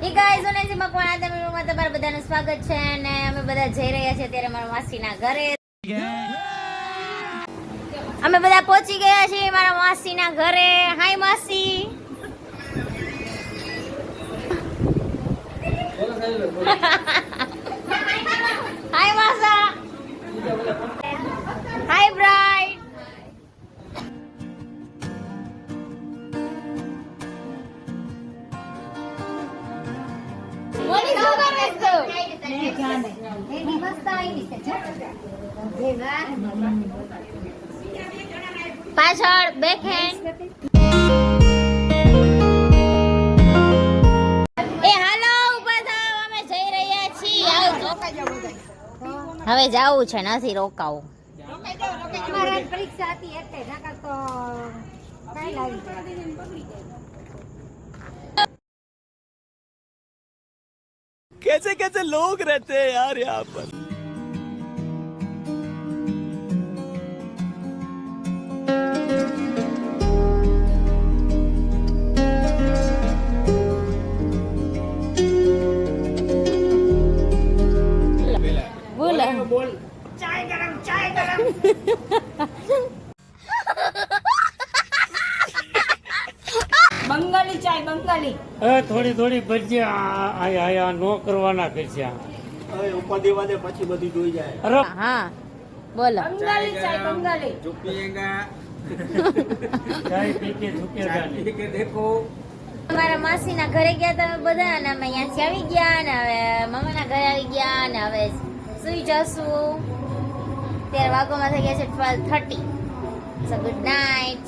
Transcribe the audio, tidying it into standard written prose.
ઈ guys ઓને જે મકવાણા તમારું તમારા બધાનું સ્વાગત છે અને અમે બધા જઈ રહ્યા છીએ ત્યારે મારા માસીના ઘરે. અમે બધા પહોંચી ગયા છીએ મારા માસીના ઘરે. હાય માસી. હાય માસા. હાય બ્રાઇડ. મોની શું કરે છે? એની મસ્ત આવી છે. પાછળ બેકહેન્ડ. એ હાલો ઊભા થાવ, અમે જઈ રહ્યા છીએ. આવજો. હવે જાવું છે, નથી રોકાવું. અમારી પરીક્ષા હતી એટલે નકર તો કાઈ લાવી. कैसे कैसे लोग रहते हैं यार यहाँ पर. બોલો. ચાય ગરમ. બંગાળી ચાય બંગાળી. થોડી થોડી ભજીયા આયા નો કરવાના કસ્યા. હવે ઉપાધિ વાદે પછી બધું જોઈ જાય. અરે હા બોલો. બંગાળી ચાય બંગાળી. जो पिएगा ચાય પી કે ઝુકેગા નહીં. के देखो. મારા માસીના ઘરે ગયા તમે બધા અને અમે અહીંયાથી આવી ગયા ને હવે મમ્માના ઘરે આવી ગયા ને હવે સુઈ જશું. ત્યારે વાગોમાં થઈ ગયા છે 12:30. સો ગુડ નાઇટ.